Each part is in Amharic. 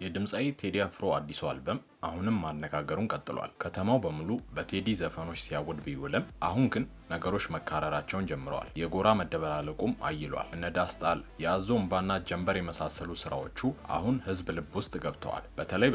የድምጻዊ ቴዲ አፍሮ አዲሱ አልበም አሁንም ማነጋገሩን ቀጥሏል። ከተማው በሙሉ በቴዲ ዘፈኖች ሲያወድ ቢውልም አሁን ግን ነገሮች መካረራቸውን ጀምረዋል። የጎራ መደበላለቁም አይሏል። እነ ዳስጣል፣ የአዞ እምባና ጀንበር የመሳሰሉ ስራዎቹ አሁን ህዝብ ልብ ውስጥ ገብተዋል። በተለይ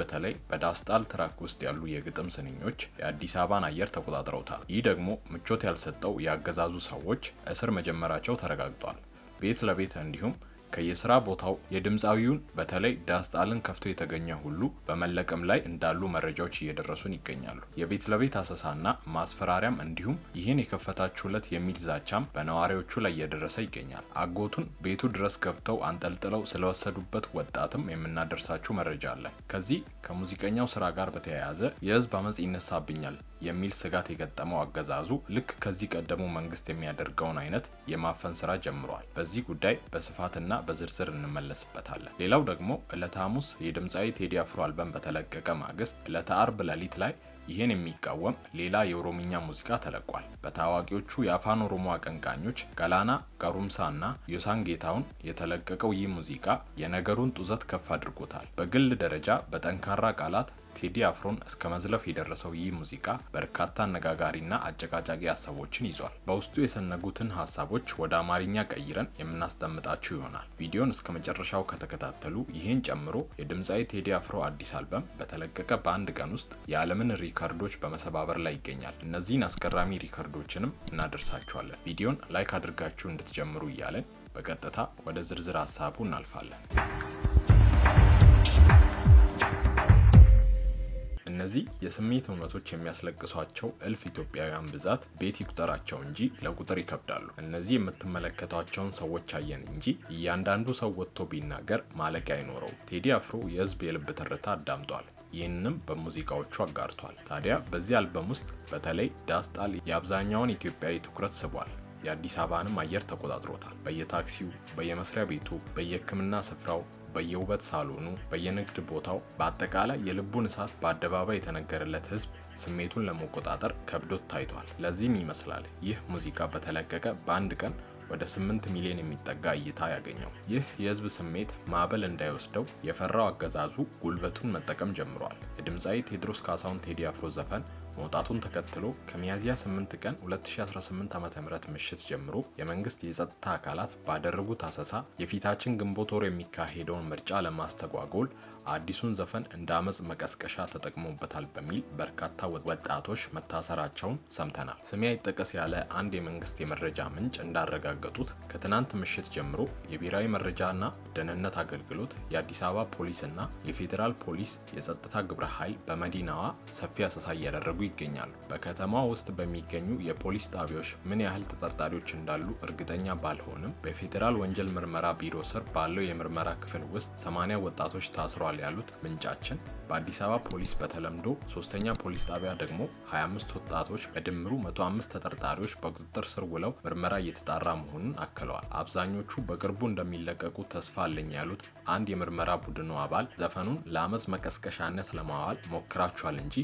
በዳስጣል ትራክ ውስጥ ያሉ የግጥም ስንኞች የአዲስ አበባን አየር ተቆጣጥረውታል። ይህ ደግሞ ምቾት ያልሰጠው ያገዛዙ ሰዎች እስር መጀመራቸው ተረጋግጧል። ቤት ለቤት እንዲሁም ከየስራ ቦታው የድምጻዊውን በተለይ ዳስጣልን ከፍቶ የተገኘ ሁሉ በመለቀም ላይ እንዳሉ መረጃዎች እየደረሱን ይገኛሉ። የቤት ለቤት አሰሳና ማስፈራሪያም እንዲሁም ይህን የከፈታችሁለት የሚል ዛቻም በነዋሪዎቹ ላይ እየደረሰ ይገኛል። አጎቱን ቤቱ ድረስ ገብተው አንጠልጥለው ስለወሰዱበት ወጣትም የምናደርሳችሁ መረጃ አለ። ከዚህ ከሙዚቀኛው ስራ ጋር በተያያዘ የህዝብ አመጽ ይነሳብኛል የሚል ስጋት የገጠመው አገዛዙ ልክ ከዚህ ቀደሙ መንግስት የሚያደርገውን አይነት የማፈን ስራ ጀምሯል። በዚህ ጉዳይ በስፋትና በዝርዝር እንመለስበታለን። ሌላው ደግሞ ዕለተ ሐሙስ የድምጻዊ ቴዲ አፍሮ አልበም በተለቀቀ ማግስት ዕለተ አርብ ሌሊት ላይ ይህን የሚቃወም ሌላ የኦሮምኛ ሙዚቃ ተለቋል። በታዋቂዎቹ የአፋን ኦሮሞ አቀንቃኞች ገላና ጋሩምሳና ዮሳን ጌታውን የተለቀቀው ይህ ሙዚቃ የነገሩን ጡዘት ከፍ አድርጎታል። በግል ደረጃ በጠንካራ ቃላት ቴዲ አፍሮን እስከ መዝለፍ የደረሰው ይህ ሙዚቃ በርካታ አነጋጋሪና አጨቃጫቂ ሀሳቦችን ይዟል። በውስጡ የሰነጉትን ሀሳቦች ወደ አማርኛ ቀይረን የምናስደምጣችሁ ይሆናል። ቪዲዮን እስከ መጨረሻው ከተከታተሉ ይህን ጨምሮ የድምጻዊ ቴዲ አፍሮ አዲስ አልበም በተለቀቀ በአንድ ቀን ውስጥ የዓለምን ሪከርዶች በመሰባበር ላይ ይገኛል። እነዚህን አስገራሚ ሪከርዶችንም እናደርሳችኋለን። ቪዲዮን ላይክ አድርጋችሁ እንድትጀምሩ እያለን በቀጥታ ወደ ዝርዝር ሀሳቡ እናልፋለን። እነዚህ የስሜት እውነቶች የሚያስለቅሷቸው እልፍ ኢትዮጵያውያን ብዛት ቤት ይቁጠራቸው እንጂ ለቁጥር ይከብዳሉ። እነዚህ የምትመለከቷቸውን ሰዎች አየን እንጂ እያንዳንዱ ሰው ወጥቶ ቢናገር ማለቂያ አይኖረው። ቴዲ አፍሮ የህዝብ የልብ ትርታ አዳምጧል። ይህንንም በሙዚቃዎቹ አጋርቷል። ታዲያ በዚህ አልበም ውስጥ በተለይ ዳስጣል የአብዛኛውን ኢትዮጵያዊ ትኩረት ስቧል። የአዲስ አበባንም አየር ተቆጣጥሮታል። በየታክሲው፣ በየመስሪያ ቤቱ፣ በየህክምና ስፍራው፣ በየውበት ሳሎኑ፣ በየንግድ ቦታው በአጠቃላይ የልቡን እሳት በአደባባይ የተነገረለት ህዝብ ስሜቱን ለመቆጣጠር ከብዶት ታይቷል። ለዚህም ይመስላል ይህ ሙዚቃ በተለቀቀ በአንድ ቀን ወደ 8 ሚሊዮን የሚጠጋ እይታ ያገኘው። ይህ የህዝብ ስሜት ማዕበል እንዳይወስደው የፈራው አገዛዙ ጉልበቱን መጠቀም ጀምሯል። የድምጻዊ ቴዎድሮስ ካሳሁን ቴዲ አፍሮ ዘፈን መውጣቱን ተከትሎ ከሚያዝያ 8 ቀን 2018 ዓ.ም ምሽት ጀምሮ የመንግስት የጸጥታ አካላት ባደረጉት አሰሳ የፊታችን ግንቦት ወር የሚካሄደውን ምርጫ ለማስተጓጎል አዲሱን ዘፈን እንደ አመጽ መቀስቀሻ ተጠቅሞበታል በሚል በርካታ ወጣቶች መታሰራቸውን ሰምተናል። ስሜ አይጠቀስ ያለ አንድ የመንግስት የመረጃ ምንጭ እንዳረጋገጡት ከትናንት ምሽት ጀምሮ የብሔራዊ መረጃና ደህንነት አገልግሎት፣ የአዲስ አበባ ፖሊስና የፌዴራል ፖሊስ የጸጥታ ግብረ ኃይል በመዲናዋ ሰፊ አሰሳ እያደረጉ ይገኛሉ። በከተማው ውስጥ በሚገኙ የፖሊስ ጣቢያዎች ምን ያህል ተጠርጣሪዎች እንዳሉ እርግጠኛ ባልሆንም በፌዴራል ወንጀል ምርመራ ቢሮ ስር ባለው የምርመራ ክፍል ውስጥ 80 ወጣቶች ታስረዋል ያሉት ምንጫችን፣ በአዲስ አበባ ፖሊስ በተለምዶ 3ኛ ፖሊስ ጣቢያ ደግሞ 25 ወጣቶች በድምሩ 105 ተጠርጣሪዎች በቁጥጥር ስር ውለው ምርመራ እየተጣራ መሆኑን አክለዋል። አብዛኞቹ በቅርቡ እንደሚለቀቁ ተስፋ አለኝ ያሉት አንድ የምርመራ ቡድኑ አባል ዘፈኑን ለአመጽ መቀስቀሻነት ለማዋል ሞክራቸዋል እንጂ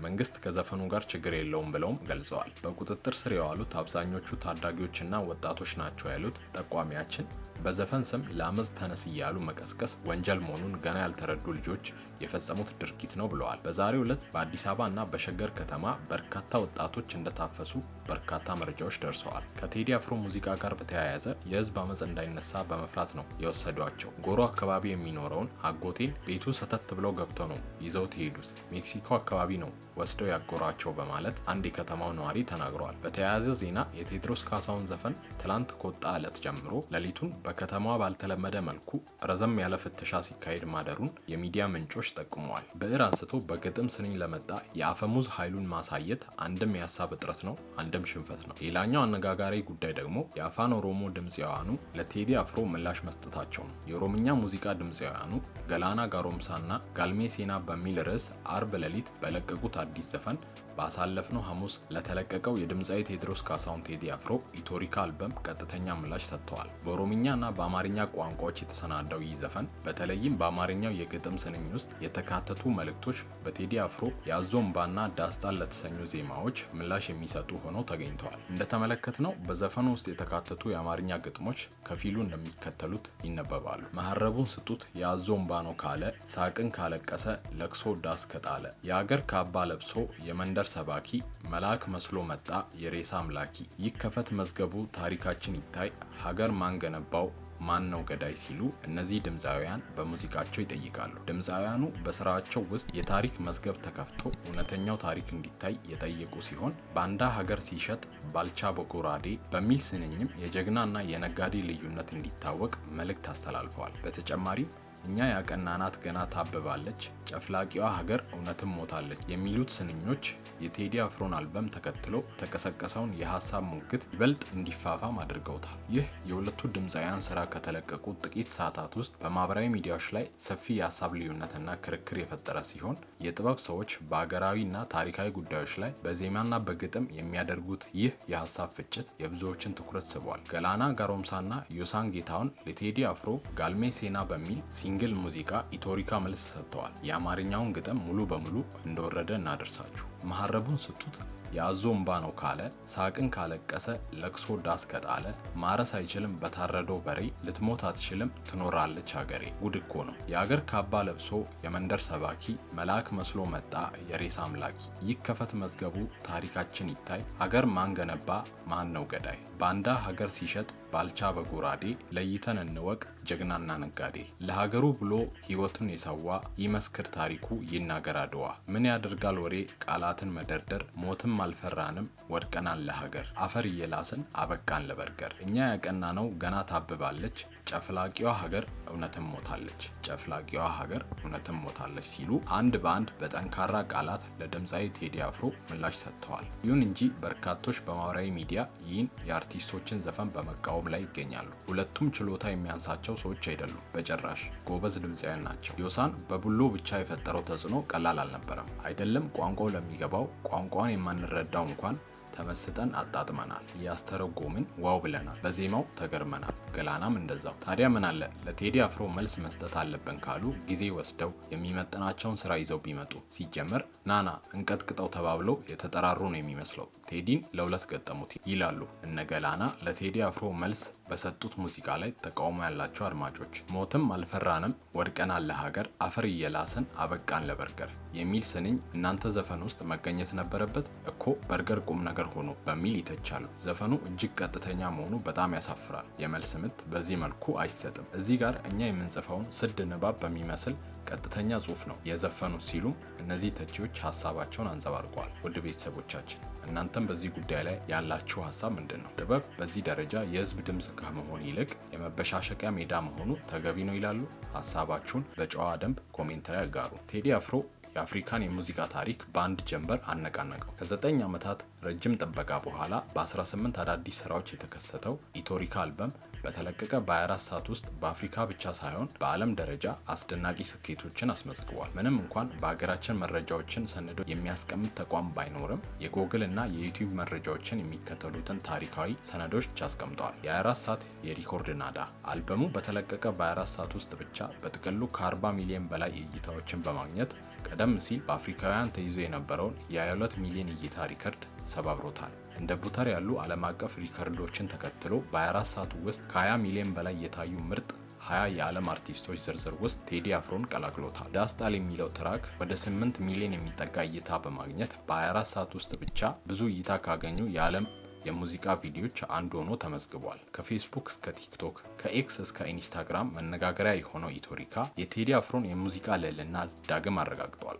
መንግስት ከዘፈኑ ጋር ችግር የለውም ብለውም ገልጸዋል። በቁጥጥር ስር የዋሉት አብዛኞቹ ታዳጊዎችና ወጣቶች ናቸው ያሉት ጠቋሚያችን በዘፈን ስም ለአመጽ ተነስ እያሉ መቀስቀስ ወንጀል መሆኑን ገና ያልተረዱ ልጆች የፈጸሙት ድርጊት ነው ብለዋል። በዛሬው ዕለት በአዲስ አበባና በሸገር ከተማ በርካታ ወጣቶች እንደታፈሱ በርካታ መረጃዎች ደርሰዋል። ከቴዲ አፍሮ ሙዚቃ ጋር በተያያዘ የህዝብ አመጽ እንዳይነሳ በመፍራት ነው የወሰዷቸው። ጎሮ አካባቢ የሚኖረውን አጎቴን ቤቱ ሰተት ብለው ገብተው ነው ይዘው ትሄዱት፣ ሜክሲኮ አካባቢ ነው ወስደው ያጎራቸው በማለት አንድ የከተማው ነዋሪ ተናግረዋል። በተያያዘ ዜና የቴዎድሮስ ካሳሁን ዘፈን ትላንት ከወጣ ዕለት ጀምሮ ሌሊቱን በከተማዋ ባልተለመደ መልኩ ረዘም ያለ ፍተሻ ሲካሄድ ማደሩን የሚዲያ ምንጮች ጠቁመዋል። ብዕር አንስቶ በግጥም ስንኝ ለመጣ የአፈሙዝ ኃይሉን ማሳየት አንድም የሀሳብ እጥረት ነው፣ አንድም ሽንፈት ነው። ሌላኛው አነጋጋሪ ጉዳይ ደግሞ የአፋን ኦሮሞ ድምጻውያኑ ለቴዲ አፍሮ ምላሽ መስጠታቸው ነው። የኦሮምኛ ሙዚቃ ድምጻውያኑ ገላና ጋሮምሳና ጋልሜ ሴና በሚል ርዕስ አርብ ሌሊት በለቀቁት አዲስ ዘፈን ባሳለፍነው ሐሙስ ለተለቀቀው የድምጻዊ ቴዎድሮስ ካሳሁን ቴዲ አፍሮ ኢቶሪካ አልበም ቀጥተኛ ምላሽ ሰጥተዋል። በኦሮምኛ በኦሮምኛና በአማርኛ ቋንቋዎች የተሰናዳው ይህ ዘፈን በተለይም በአማርኛው የግጥም ስንኝ ውስጥ የተካተቱ መልእክቶች በቴዲ አፍሮ የአዞ እምባና ዳስጣን ለተሰኙ ዜማዎች ምላሽ የሚሰጡ ሆነው ተገኝተዋል። እንደተመለከትነው በዘፈኑ ውስጥ የተካተቱ የአማርኛ ግጥሞች ከፊሉ እንደሚከተሉት ይነበባሉ። መሐረቡን ስጡት የአዞ እምባ ነው ካለ፣ ሳቅን ካለቀሰ ለቅሶ ዳስ ከጣለ፣ የአገር ካባ ለብሶ የመንደር ሰባኪ መልአክ መስሎ መጣ የሬሳ አምላኪ፣ ይከፈት መዝገቡ ታሪካችን ይታይ ሀገር ማን ገነባው ማን ነው ገዳይ ሲሉ እነዚህ ድምፃውያን በሙዚቃቸው ይጠይቃሉ። ድምፃውያኑ በስራቸው ውስጥ የታሪክ መዝገብ ተከፍቶ እውነተኛው ታሪክ እንዲታይ የጠየቁ ሲሆን ባንዳ ሀገር ሲሸጥ ባልቻ በጎራዴ በሚል ስንኝም የጀግናና የነጋዴ ልዩነት እንዲታወቅ መልእክት አስተላልፈዋል። በተጨማሪም እኛ ያቀናናት ገና ታብባለች ጨፍላቂዋ ሀገር እውነትም ሞታለች የሚሉት ስንኞች የቴዲ አፍሮን አልበም ተከትሎ ተቀሰቀሰውን የሐሳብ ሙግት ይበልጥ እንዲፋፋም አድርገውታል። ይህ የሁለቱ ድምፃውያን ስራ ከተለቀቁ ጥቂት ሰዓታት ውስጥ በማህበራዊ ሚዲያዎች ላይ ሰፊ የሐሳብ ልዩነትና ክርክር የፈጠረ ሲሆን የጥበብ ሰዎች በአገራዊና ታሪካዊ ጉዳዮች ላይ በዜማና በግጥም የሚያደርጉት ይህ የሐሳብ ፍጭት የብዙዎችን ትኩረት ስቧል። ገላና ጋሮምሳና ዮሳን ጌታሁን ለቴዲ አፍሮ ጋልሜ ሴና በሚል ሲንግል ሙዚቃ ኢቶሪካ መልስ ሰጥተዋል። የአማርኛውን ግጥም ሙሉ በሙሉ እንደወረደ እናደርሳችሁ። መሐረቡን ስጡት የአዞ እምባ ነው ካለ፣ ሳቅን ካለቀሰ ለቅሶ ዳስ ከጣለ፣ ማረስ አይችልም በታረደው በሬ ልትሞት አትችልም ትኖራለች ሀገሬ። ጉድ እኮ ነው የአገር ካባ ለብሶ የመንደር ሰባኪ መልአክ መስሎ መጣ የሬሳ አምላኪ፣ ይከፈት መዝገቡ ታሪካችን ይታይ ሀገር ማን ገነባ ማን ነው ገዳይ፣ ባንዳ ሀገር ሲሸጥ ባልቻ በጎራዴ ለይተን እንወቅ ጀግናና ነጋዴ፣ ለሀገሩ ብሎ ህይወቱን የሰዋ ይመስክር ታሪኩ ይናገር አድዋ፣ ምን ያደርጋል ወሬ ቃላትን መደርደር ሞትም አልፈራንም ወድቀናል ለሀገር፣ አፈር እየላስን አበቃን ለበርገር፣ እኛ ያቀናነው ገና ታብባለች ጨፍላቂዋ ሀገር እውነትም ሞታለች ጨፍላቂዋ ሀገር እውነትም ሞታለች ሲሉ አንድ በአንድ በጠንካራ ቃላት ለድምፃዊ ቴዲ አፍሮ ምላሽ ሰጥተዋል። ይሁን እንጂ በርካቶች በማህበራዊ ሚዲያ ይህን የአርቲስቶችን ዘፈን በመቃወም ላይ ይገኛሉ። ሁለቱም ችሎታ የሚያንሳቸው ሰዎች አይደሉም፣ በጭራሽ ጎበዝ ድምፃውያን ናቸው። ዮሳን በቡሎ ብቻ የፈጠረው ተጽዕኖ ቀላል አልነበረም። አይደለም ቋንቋው ለሚገባው ቋንቋውን የማንረዳው እንኳን ተመስጠን አጣጥመናል፣ ያስተረጎምን ዋው ብለናል፣ በዜማው ተገርመናል። ገላናም እንደዛው። ታዲያ ምን አለ ለቴዲ አፍሮ መልስ መስጠት አለብን ካሉ ጊዜ ወስደው የሚመጥናቸውን ስራ ይዘው ቢመጡ። ሲጀመር ናና እንቀጥቅጠው ተባብለው የተጠራሩ ነው የሚመስለው። ቴዲን ለሁለት ገጠሙት ይላሉ እነ ገላና ለቴዲ አፍሮ መልስ በሰጡት ሙዚቃ ላይ ተቃውሞ ያላቸው አድማጮች። ሞትም አልፈራንም ወድቀናል ለሀገር አፈር እየላስን አበቃን ለበርገር የሚል ስንኝ እናንተ ዘፈን ውስጥ መገኘት ነበረበት እኮ በርገር ቁም ነገር ሆኖ በሚል ይተቻሉ። ዘፈኑ እጅግ ቀጥተኛ መሆኑ በጣም ያሳፍራል። የመልስ ምት በዚህ መልኩ አይሰጥም። እዚህ ጋር እኛ የምንጽፈውን ስድ ንባብ በሚመስል ቀጥተኛ ጽሁፍ ነው የዘፈኑት ሲሉም እነዚህ ተቺዎች ሀሳባቸውን አንጸባርቀዋል። ውድ ቤተሰቦቻችን እናንተም በዚህ ጉዳይ ላይ ያላችሁ ሀሳብ ምንድነው? ጥበብ በዚህ ደረጃ የህዝብ ድምጽ ከመሆን ይልቅ የመበሻሸቂያ ሜዳ መሆኑ ተገቢ ነው ይላሉ? ሀሳባችሁን በጨዋ ደንብ ኮሜንት ላይ አጋሩ። ቴዲ አፍሮ የአፍሪካን የሙዚቃ ታሪክ በአንድ ጀንበር አነቃነቀው። ከ9 ዓመታት ረጅም ጥበቃ በኋላ በ18 አዳዲስ ስራዎች የተከሰተው ኢቶሪካ አልበም በተለቀቀ በ24 ሰዓት ውስጥ በአፍሪካ ብቻ ሳይሆን በዓለም ደረጃ አስደናቂ ስኬቶችን አስመዝግቧል። ምንም እንኳን በሀገራችን መረጃዎችን ሰንዶ የሚያስቀምጥ ተቋም ባይኖርም የጎግል እና የዩቲዩብ መረጃዎችን የሚከተሉትን ታሪካዊ ሰነዶች አስቀምጠዋል። የ24 ሰዓት የሪኮርድ ናዳ አልበሙ በተለቀቀ በ24 ሰዓት ውስጥ ብቻ በጥቅሉ ከ40 ሚሊዮን በላይ እይታዎችን በማግኘት ቀደም ሲል በአፍሪካውያን ተይዞ የነበረውን የ22 ሚሊዮን እይታ ሪከርድ ሰባብሮታል። እንደ ቡተር ያሉ ዓለም አቀፍ ሪከርዶችን ተከትሎ በ24 ሰዓት ውስጥ ከ20 ሚሊዮን በላይ የታዩ ምርጥ 20 የዓለም አርቲስቶች ዝርዝር ውስጥ ቴዲ አፍሮን ቀላቅሎታል። ዳስጣል የሚለው ትራክ ወደ 8 ሚሊዮን የሚጠጋ እይታ በማግኘት በ24 ሰዓት ውስጥ ብቻ ብዙ እይታ ካገኙ የዓለም የሙዚቃ ቪዲዮዎች አንዱ ሆኖ ተመዝግቧል። ከፌስቡክ እስከ ቲክቶክ ከኤክስ እስከ ኢንስታግራም መነጋገሪያ የሆነው ኢቶሪካ የቴዲ አፍሮን የሙዚቃ ልዕልና ዳግም አረጋግጧል።